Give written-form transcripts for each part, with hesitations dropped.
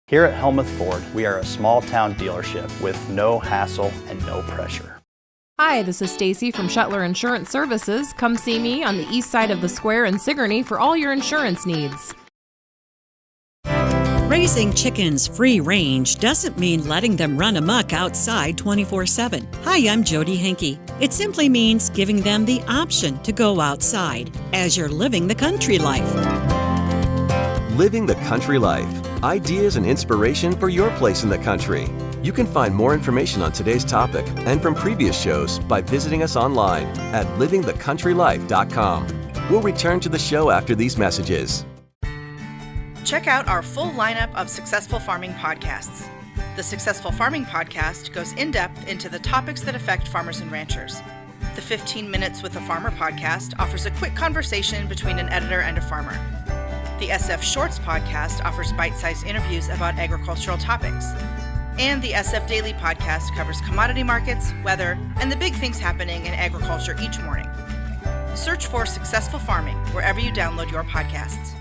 Here at Helmuth Ford, we are a small-town dealership with no hassle and no pressure. Hi, this is Stacy from Shetler Insurance Services. Come see me on the east side of the square in Sigourney for all your insurance needs. Raising chickens free range doesn't mean letting them run amok outside 24/7. Hi, I'm Jody Henke. It simply means giving them the option to go outside as you're living the country life. Living the country life. Ideas and inspiration for your place in the country. You can find more information on today's topic and from previous shows by visiting us online at livingthecountrylife.com. We'll return to the show after these messages. Check out our full lineup of Successful Farming podcasts. The Successful Farming podcast goes in-depth into the topics that affect farmers and ranchers. The 15 Minutes with a Farmer podcast offers a quick conversation between an editor and a farmer. The SF Shorts podcast offers bite-sized interviews about agricultural topics. And the SF Daily podcast covers commodity markets, weather, and the big things happening in agriculture each morning. Search for Successful Farming wherever you download your podcasts.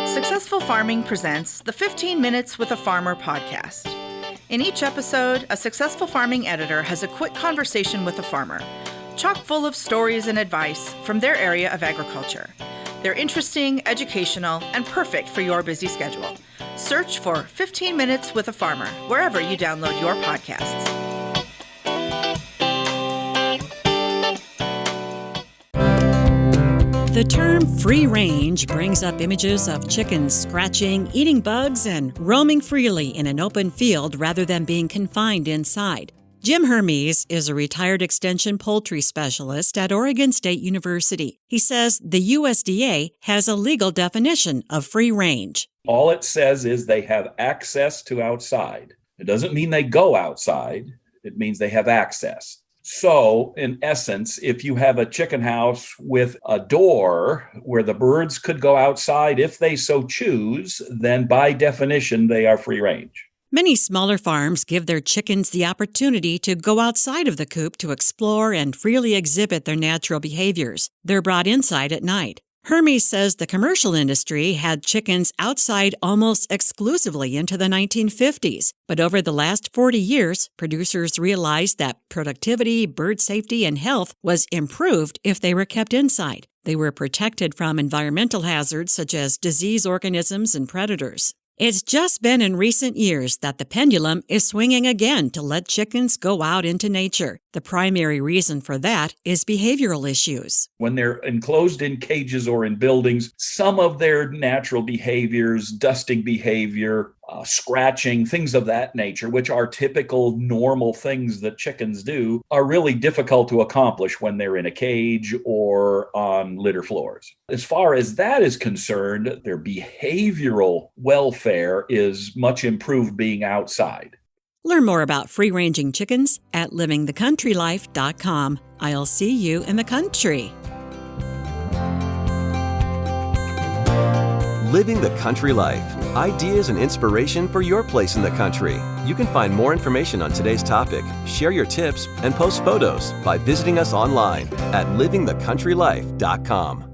Successful Farming presents the 15 Minutes with a Farmer podcast. In each episode, a successful farming editor has a quick conversation with a farmer, chock full of stories and advice from their area of agriculture. They're interesting, educational, and perfect for your busy schedule. Search for 15 Minutes with a Farmer wherever you download your podcasts. The term free range brings up images of chickens scratching, eating bugs, and roaming freely in an open field rather than being confined inside. Jim Hermes is a retired extension poultry specialist at Oregon State University. He says the USDA has a legal definition of free range. All it says is they have access to outside. It doesn't mean they go outside. It means they have access. So, in essence, if you have a chicken house with a door where the birds could go outside if they so choose, then by definition, they are free range. Many smaller farms give their chickens the opportunity to go outside of the coop to explore and freely exhibit their natural behaviors. They're brought inside at night. Hermes says the commercial industry had chickens outside almost exclusively into the 1950s. But over the last 40 years, producers realized that productivity, bird safety, and health was improved if they were kept inside. They were protected from environmental hazards such as disease organisms and predators. It's just been in recent years that the pendulum is swinging again to let chickens go out into nature. The primary reason for that is behavioral issues. When they're enclosed in cages or in buildings, some of their natural behaviors, dusting behavior, scratching, things of that nature, which are typical normal things that chickens do, are really difficult to accomplish when they're in a cage or on litter floors. As far as that is concerned, their behavioral welfare is much improved being outside. Learn more about free-ranging chickens at livingthecountrylife.com. I'll see you in the country. Living the country life. Ideas and inspiration for your place in the country. You can find more information on today's topic, share your tips, and post photos by visiting us online at livingthecountrylife.com.